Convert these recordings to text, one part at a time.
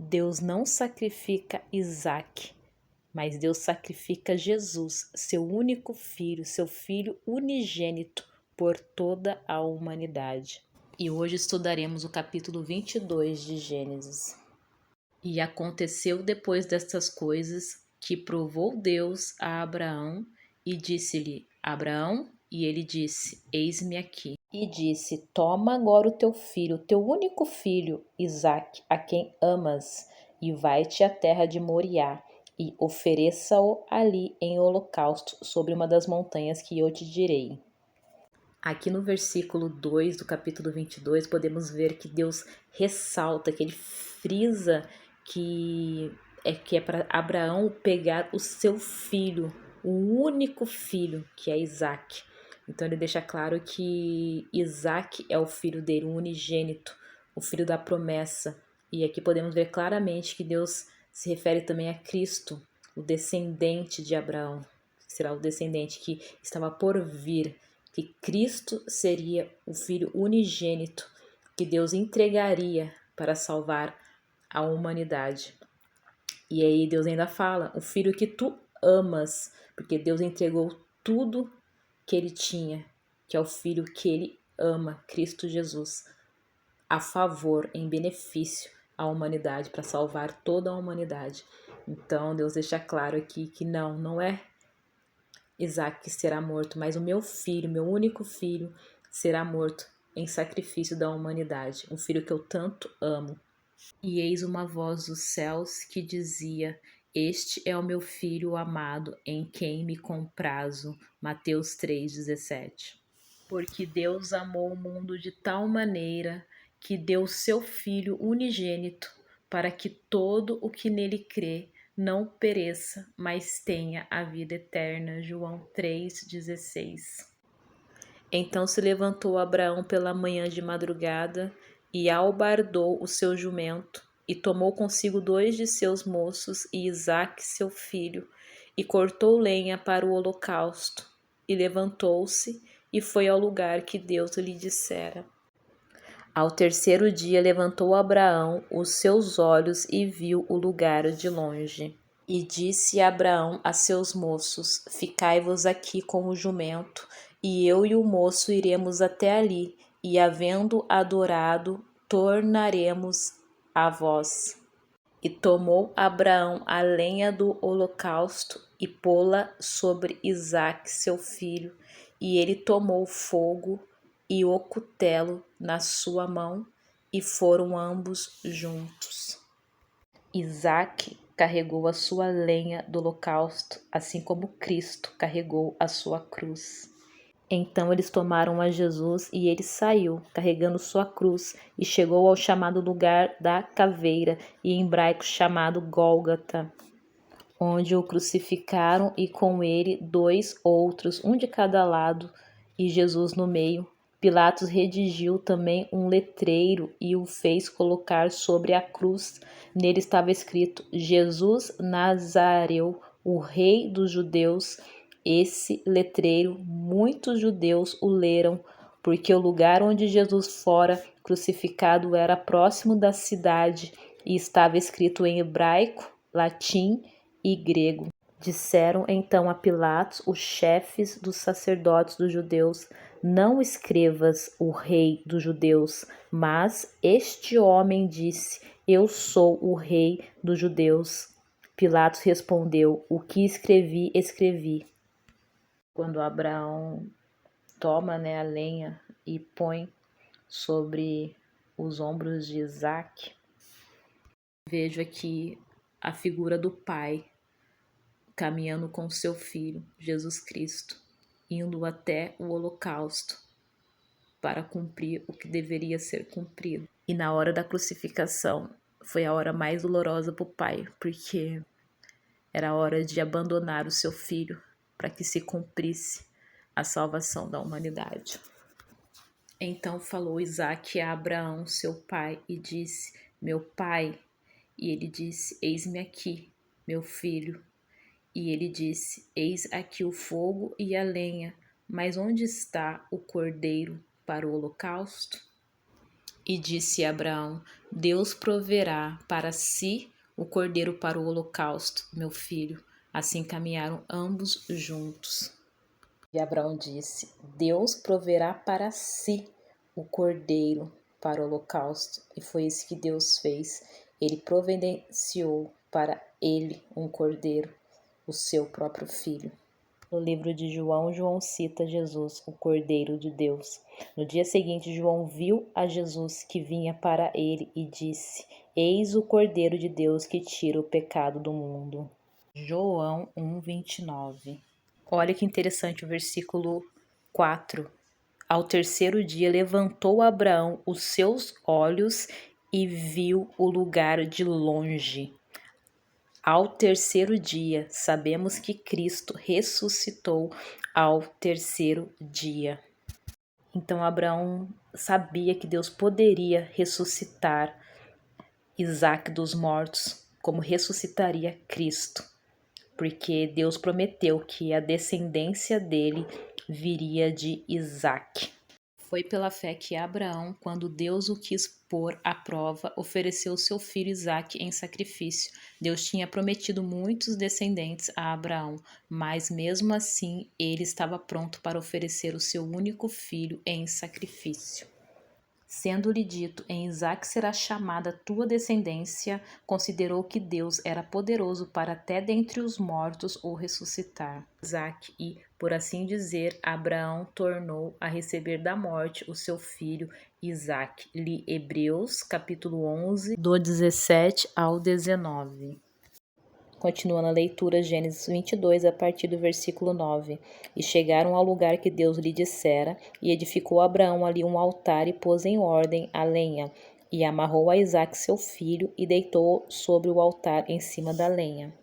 Deus não sacrifica Isaque, mas Deus sacrifica Jesus, seu único filho, seu filho unigênito, por toda a humanidade. E hoje estudaremos o capítulo 22 de Gênesis. E aconteceu depois destas coisas que provou Deus a Abraão e disse-lhe: Abraão, e ele disse: Eis-me aqui. E disse: Toma agora o teu filho, o teu único filho, Isaque, a quem amas, e vai-te à terra de Moriá, e ofereça-o ali em holocausto sobre uma das montanhas que eu te direi. Aqui no versículo 2 do capítulo 22, podemos ver que Deus ressalta, que ele frisa que é para Abraão pegar o seu filho, o único filho, que é Isaque. Então ele deixa claro que Isaque é o filho dele, o unigênito, o filho da promessa. E aqui podemos ver claramente que Deus se refere também a Cristo, o descendente de Abraão, que será o descendente que estava por vir, que Cristo seria o filho unigênito que Deus entregaria para salvar a humanidade. E aí Deus ainda fala, o filho que tu amas, porque Deus entregou tudo que ele tinha, que é o filho que ele ama, Cristo Jesus, a favor, em benefício à humanidade, para salvar toda a humanidade. Então Deus deixa claro aqui que não é Isaque será morto, mas o meu filho, meu único filho, será morto em sacrifício da humanidade, um filho que eu tanto amo. E eis uma voz dos céus que dizia: Este é o meu filho amado, em quem me comprazo. Mateus 3,17. Porque Deus amou o mundo de tal maneira que deu seu Filho unigênito, para que todo o que nele crê não pereça, mas tenha a vida eterna. João 3,16. Então se levantou Abraão pela manhã de madrugada e albardou o seu jumento, e tomou consigo 2 de seus moços e Isaque seu filho, e cortou lenha para o holocausto, e levantou-se e foi ao lugar que Deus lhe dissera. Ao terceiro dia levantou Abraão os seus olhos e viu o lugar de longe. E disse Abraão a seus moços: Ficai-vos aqui com o jumento, e eu e o moço iremos até ali, e havendo adorado, tornaremos a vós. E tomou Abraão a lenha do holocausto e pô-la sobre Isaque seu filho, e ele tomou o fogo e o cutelo na sua mão, e foram ambos juntos. Isaque carregou a sua lenha do holocausto, assim como Cristo carregou a sua cruz. Então eles tomaram a Jesus e ele saiu, carregando sua cruz, e chegou ao chamado lugar da caveira, em hebraico chamado Gólgota, onde o crucificaram e com ele 2 outros, um de cada lado, e Jesus no meio. Pilatos redigiu também um letreiro e o fez colocar sobre a cruz. Nele estava escrito: Jesus Nazareu, o Rei dos Judeus. Esse letreiro muitos judeus o leram, porque o lugar onde Jesus fora crucificado era próximo da cidade e estava escrito em hebraico, latim e grego. Disseram então a Pilatos, os chefes dos sacerdotes dos judeus: Não escrevas o rei dos judeus, mas este homem disse: Eu sou o rei dos judeus. Pilatos respondeu: O que escrevi, escrevi. Quando Abraão toma, a lenha e põe sobre os ombros de Isaque, vejo aqui a figura do pai caminhando com seu filho, Jesus Cristo, indo até o holocausto para cumprir o que deveria ser cumprido. E na hora da crucificação foi a hora mais dolorosa para o pai, porque era a hora de abandonar o seu filho para que se cumprisse a salvação da humanidade. Então falou Isaque a Abraão, seu pai, e disse: Meu pai. E ele disse: Eis-me aqui, meu filho. E ele disse: Eis aqui o fogo e a lenha, mas onde está o cordeiro para o holocausto? E disse Abraão: Deus proverá para si o cordeiro para o holocausto, meu filho. Assim caminharam ambos juntos. E Abraão disse: Deus proverá para si o cordeiro para o holocausto. E foi isso que Deus fez. Ele providenciou para ele um cordeiro, o seu próprio filho. No livro de João, João cita Jesus, o Cordeiro de Deus. No dia seguinte, João viu a Jesus que vinha para ele e disse: Eis o Cordeiro de Deus que tira o pecado do mundo. João 1:29. Olha que interessante o versículo 4. Ao terceiro dia levantou Abraão os seus olhos e viu o lugar de longe. Ao terceiro dia, sabemos que Cristo ressuscitou ao terceiro dia. Então Abraão sabia que Deus poderia ressuscitar Isaque dos mortos, como ressuscitaria Cristo, porque Deus prometeu que a descendência dele viria de Isaque. Foi pela fé que Abraão, quando Deus o quis pôr à prova, ofereceu seu filho Isaque em sacrifício. Deus tinha prometido muitos descendentes a Abraão, mas mesmo assim ele estava pronto para oferecer o seu único filho em sacrifício. Sendo-lhe dito, em Isaque será chamada tua descendência, considerou que Deus era poderoso para até dentre os mortos o ressuscitar. Isaque e, por assim dizer, Abraão tornou a receber da morte o seu filho Isaque. Li Hebreus, capítulo 11, do 17 ao 19. Continuando a leitura, Gênesis 22, a partir do versículo 9. E chegaram ao lugar que Deus lhe dissera, e edificou Abraão ali um altar e pôs em ordem a lenha, e amarrou a Isaque seu filho, e deitou sobre o altar em cima da lenha.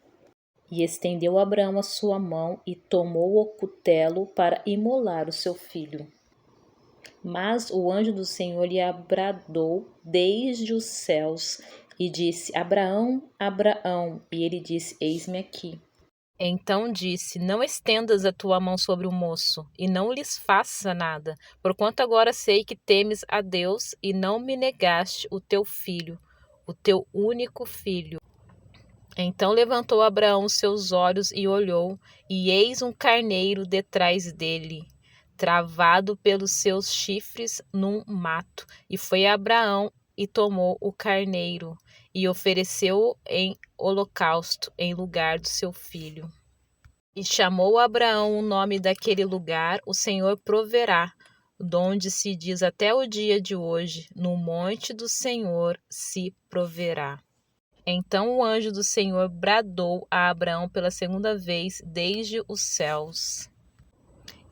E estendeu Abraão a sua mão, e tomou o cutelo para imolar o seu filho. Mas o anjo do Senhor lhe bradou desde os céus, e disse: Abraão, Abraão. E ele disse: Eis-me aqui. Então disse: Não estendas a tua mão sobre o moço, e não lhes faça nada, porquanto agora sei que temes a Deus, e não me negaste o teu filho, o teu único filho. Então levantou Abraão os seus olhos e olhou, e eis um carneiro detrás dele, travado pelos seus chifres num mato. E foi Abraão e tomou o carneiro, e ofereceu-o em holocausto, em lugar do seu filho. E chamou Abraão o nome daquele lugar: O Senhor proverá, donde se diz até o dia de hoje: No monte do Senhor se proverá. Então o anjo do Senhor bradou a Abraão pela segunda vez desde os céus.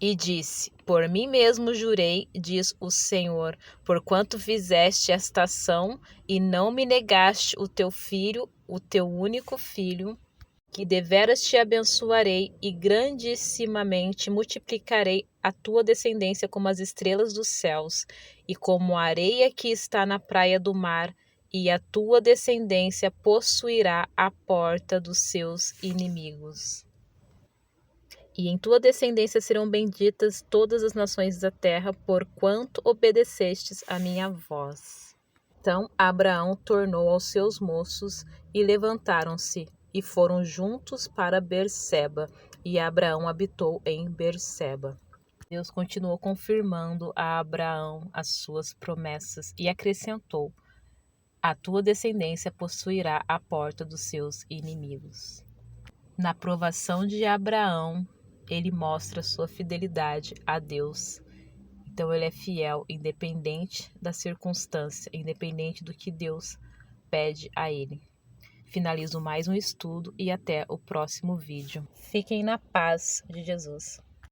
E disse: Por mim mesmo jurei, diz o Senhor, porquanto fizeste esta ação e não me negaste o teu filho, o teu único filho, que deveras te abençoarei e grandissimamente multiplicarei a tua descendência como as estrelas dos céus e como a areia que está na praia do mar, e a tua descendência possuirá a porta dos seus inimigos. E em tua descendência serão benditas todas as nações da terra, porquanto obedecestes a minha voz. Então Abraão tornou aos seus moços, e levantaram-se, e foram juntos para Berseba, e Abraão habitou em Berseba. Deus continuou confirmando a Abraão as suas promessas, e acrescentou: A tua descendência possuirá a porta dos seus inimigos. Na provação de Abraão, ele mostra sua fidelidade a Deus. Então ele é fiel, independente da circunstância, independente do que Deus pede a ele. Finalizo mais um estudo e até o próximo vídeo. Fiquem na paz de Jesus.